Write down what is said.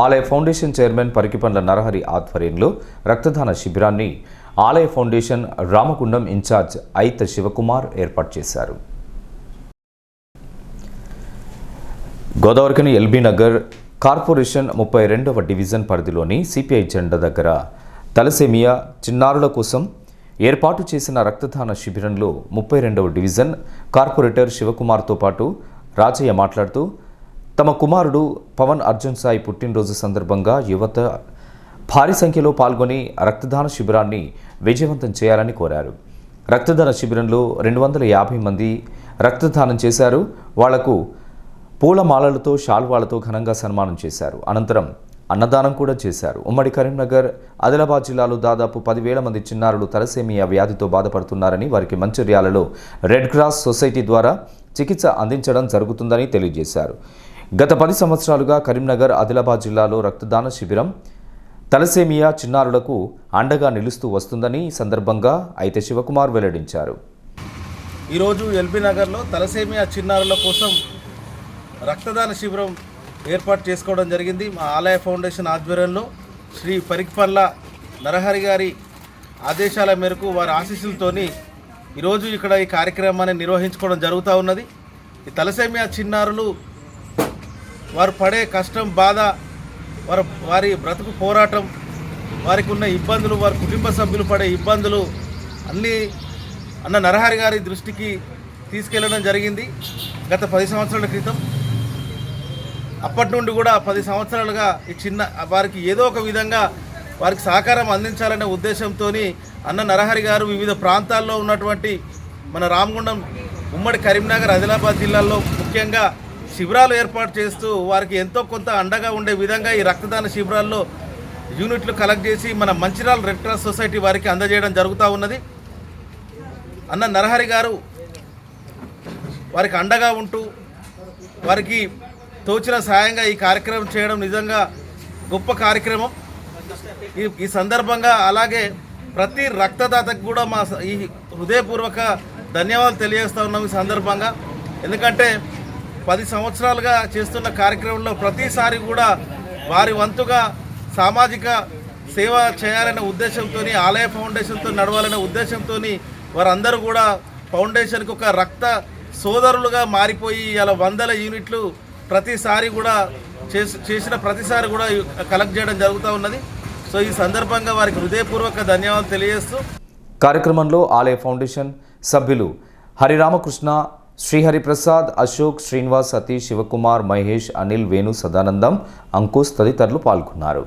ఆలయ foundation chairman Parikipandla Narahari ఆధ్వర్యంలో రక్తదాన శిబిరాన్ని ఆలయ ఫౌండేషన్ రామగుండం ఇన్ఛార్జ్ ఐత శివకుమార్ ఏర్పాటు చేశారు. గోదావరికని ఎల్బీ నగర్ కార్పొరేషన్ 32వ డివిజన్ పరిధిలోని సిపిఐ జెండా దగ్గర తలసేమియా చిన్నారుల కోసం ఏర్పాటు చేసిన రక్తదాన శిబిరంలో 32వ డివిజన్ కార్పొరేటర్ శివకుమార్తో పాటు రాజయ్య మాట్లాడుతూ తమ కుమారుడు పవన్ అర్జున్ సాయి పుట్టినరోజు సందర్భంగా యువత భారీ సంఖ్యలో పాల్గొని రక్తదాన శిబిరాన్ని విజయవంతం చేయాలని కోరారు. రక్తదాన శిబిరంలో 250 మంది రక్తదానం చేశారు. వాళ్లకు పూలమాలలతో శాల్వాలతో ఘనంగా సన్మానం చేశారు. అనంతరం అన్నదానం కూడా చేశారు. ఉమ్మడి కరీంనగర్ ఆదిలాబాద్ జిల్లాలో దాదాపు 10,000 మంది చిన్నారులు తలసేమియా వ్యాధితో బాధపడుతున్నారని, వారికి మంచిర్యాలలో రెడ్ క్రాస్ సొసైటీ ద్వారా చికిత్స అందించడం జరుగుతుందని తెలియజేశారు. గత 10 సంవత్సరాలుగా కరీంనగర్ ఆదిలాబాద్ జిల్లాలో రక్తదాన శిబిరం తలసేమియా చిన్నారులకు అండగా నిలుస్తూ వస్తుందని ఈ సందర్భంగా అయితే శివకుమార్ వెల్లడించారు. ఈరోజు ఎల్బీ నగర్లో తలసేమియా చిన్నారుల కోసం రక్తదాన శిబిరం ఏర్పాటు చేసుకోవడం జరిగింది. మా ఆలయ ఫౌండేషన్ ఆధ్వర్యంలో శ్రీ పరికిపండ్ల నరహరి గారి ఆదేశాల మేరకు వారి ఆశీస్సులతోని ఈరోజు ఇక్కడ ఈ కార్యక్రమాన్ని నిర్వహించుకోవడం జరుగుతూ ఉన్నది. ఈ తలసేమియా చిన్నారులు వారు పడే కష్టం, బాధ, వారి బ్రతుకు పోరాటం, వారికి ఉన్న ఇబ్బందులు, వారి కుటుంబ సభ్యులు పడే ఇబ్బందులు అన్నీ అన్న నరహరి గారి దృష్టికి తీసుకెళ్లడం జరిగింది గత 10 సంవత్సరాల క్రితం. అప్పటి నుండి కూడా 10 సంవత్సరాలుగా ఈ వారికి ఏదో ఒక విధంగా వారికి సహకారం అందించాలనే ఉద్దేశంతో అన్న నరహరి గారు వివిధ ప్రాంతాల్లో ఉన్నటువంటి మన రామగుండం, ఉమ్మడి కరీంనగర్, ఆదిలాబాద్ జిల్లాల్లో ముఖ్యంగా శిబిరాలు ఏర్పాటు చేస్తూ వారికి ఎంతో కొంత అండగా ఉండే విధంగా ఈ రక్తదాన శిబిరాల్లో యూనిట్లు కలెక్ట్ చేసి మన మంచిర్యాల రెడ్ క్రాస్ సొసైటీ వారికి అందజేయడం జరుగుతూ ఉన్నది. అన్న నరహరి గారు వారికి అండగా ఉంటూ వారికి తోచిన సాయంగా ఈ కార్యక్రమం చేయడం నిజంగా గొప్ప కార్యక్రమం. ఈ సందర్భంగా అలాగే ప్రతి రక్తదాతకు కూడా మా ఈ హృదయపూర్వక ధన్యవాదాలు తెలియజేస్తూ ఉన్నాం ఈ సందర్భంగా. ఎందుకంటే 10 సంవత్సరాలుగా చేస్తున్న కార్యక్రమంలో ప్రతిసారి కూడా వారి వంతుగా సామాజిక సేవ చేయాలనే ఉద్దేశంతో, ఆలయ ఫౌండేషన్తో నడవాలనే ఉద్దేశంతో వారందరూ కూడా ఫౌండేషన్కి ఒక రక్త సోదరులుగా మారిపోయి ఇలా 100 యూనిట్లు ప్రతిసారి కూడా చేసిన ప్రతిసారి కూడా కలెక్ట్ చేయడం జరుగుతూ ఉన్నది. సో ఈ సందర్భంగా వారికి హృదయపూర్వక ధన్యవాదాలు తెలియజేస్తూ కార్యక్రమంలో ఆలయ ఫౌండేషన్ సభ్యులు హరిరామకృష్ణ, శ్రీహరిప్రసాద్, అశోక్, శ్రీనివాస్, సతీష్, శివకుమార్, మహేష్, అనిల్, వేణు, సదానందం, అంకుష్ తదితరులు పాల్గొన్నారు.